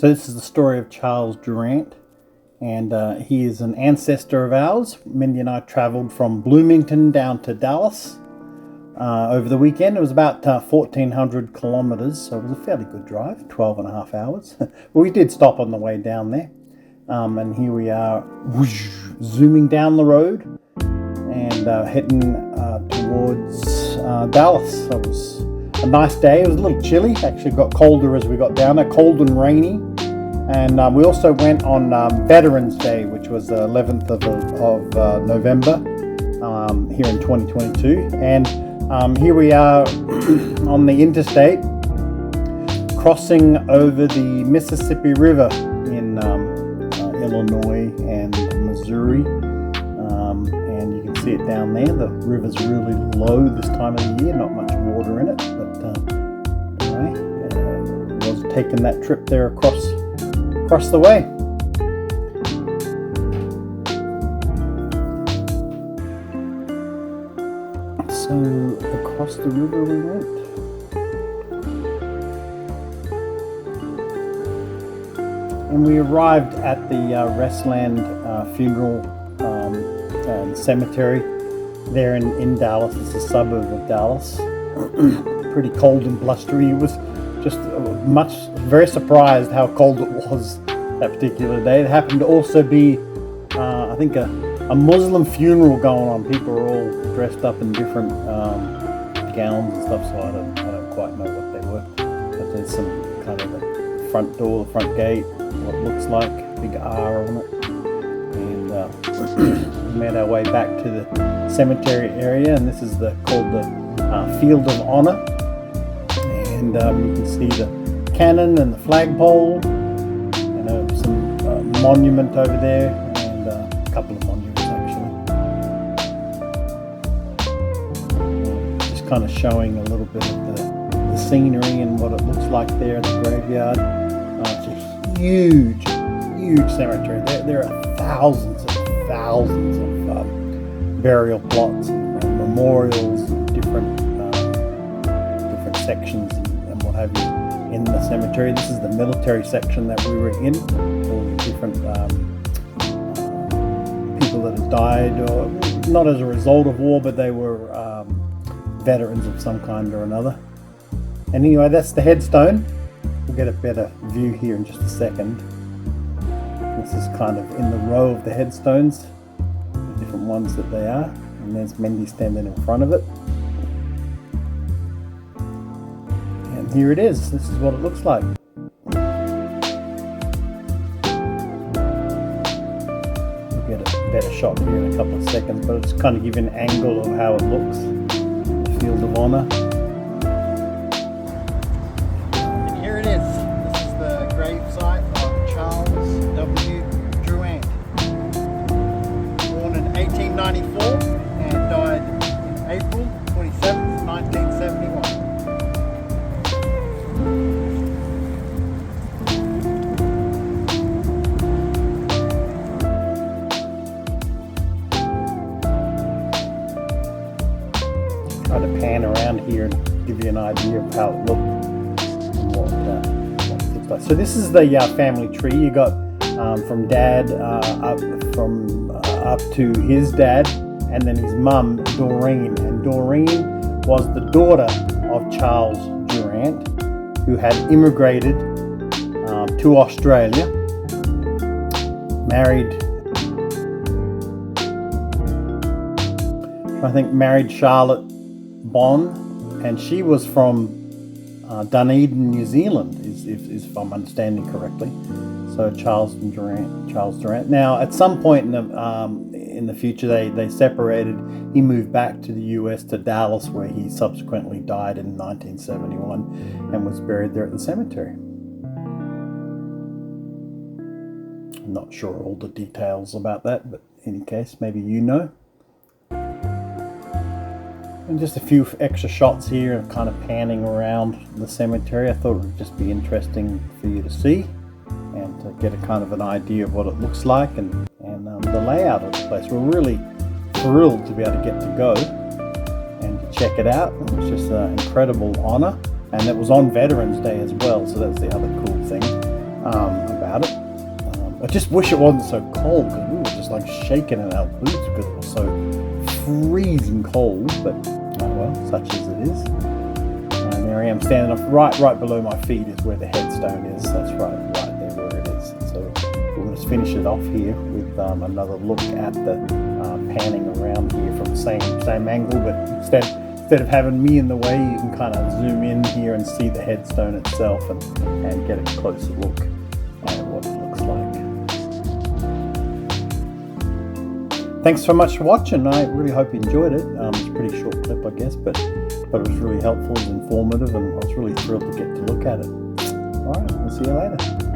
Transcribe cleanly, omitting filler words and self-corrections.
So this is the story of Charles Drouant, and he is an ancestor of ours. Mindy and I traveled from Bloomington down to Dallas over the weekend. It was about 1,400 kilometers, so it was a fairly good drive, 12 and a half hours. But we did stop on the way down there, and here we are zooming down the road and heading towards Dallas. So it was a nice day. It was a little chilly. Actually got colder as we got down there, cold and rainy. And we also went on Veterans Day, which was the 11th of November here in 2022. And here we are on the interstate, crossing over the Mississippi River in Illinois and Missouri. And you can see it down there. The river's really low this time of the year, not much water in it. But anyway, was taking that trip there across the way. So across the river we went. And we arrived at the Restland Funeral Cemetery there in Dallas. It's a suburb of Dallas. Pretty cold and blustery. It was just very surprised how cold it was that particular day. It happened to also be, I think, a Muslim funeral going on. People are all dressed up in different gowns and stuff, so I don't quite know what they were. But there's some kind of the front door, the front gate, what it looks like, big R on it. And we made our way back to the cemetery area, and this is called the Field of Honor. And you can see the cannon and the flagpole, and some monument over there, and a couple of monuments actually. Just kind of showing a little bit of the scenery and what it looks like there in the graveyard. It's a huge cemetery. There are thousands of burial plots and memorials and different sections and what have you in the cemetery. This is the military section that we were in. All the different people that have died, or not as a result of war, but they were veterans of some kind or another. And anyway, that's the headstone. We'll get a better view here in just a second. This is kind of in the row of the headstones, the different ones that they are. And there's Mindy standing in front of it. And here it is. This is what it looks like. We'll get a better shot here in a couple of seconds, but it's kind of give you an angle of how it looks. The Field of Honor. And here it is. This is the grave site of Charles W. Drouant. Born in 1894 and died in April 27th, 1971. Try to pan around here and give you an idea of how it looked and what it looks like. So this is the family tree. You got from Dad up to his dad, and then his mum Doreen. And Doreen was the daughter of Charles Drouant, who had immigrated to Australia, married Charlotte Bond, and she was from Dunedin, New Zealand, if I'm understanding correctly. So Charles Drouant. Now, at some point in the future, they separated. He moved back to the U.S. to Dallas, where he subsequently died in 1971 and was buried there at the cemetery. I'm not sure all the details about that, but in any case, maybe you know. And just a few extra shots here, kind of panning around the cemetery. I thought it would just be interesting for you to see and to get a kind of an idea of what it looks like and the layout of the place. We're really thrilled to be able to get to go and to check it out. It was just an incredible honor, and it was on Veterans Day as well, so that's the other cool thing. about it. I just wish it wasn't so cold, because we were just like shaking in our boots because it was so freezing cold, but oh well, such as it is. And there I am standing up right below my feet is where the headstone is. That's right there where it is. So we'll just finish it off here with another look at the panning around here from the same angle, but instead of having me in the way, you can kind of zoom in here and see the headstone itself and get a closer look at what it looks like. Thanks so much for watching. I really hope you enjoyed it. It's a pretty short clip, I guess, but it was really helpful and informative, and I was really thrilled to get to look at it. All right, we'll see you later.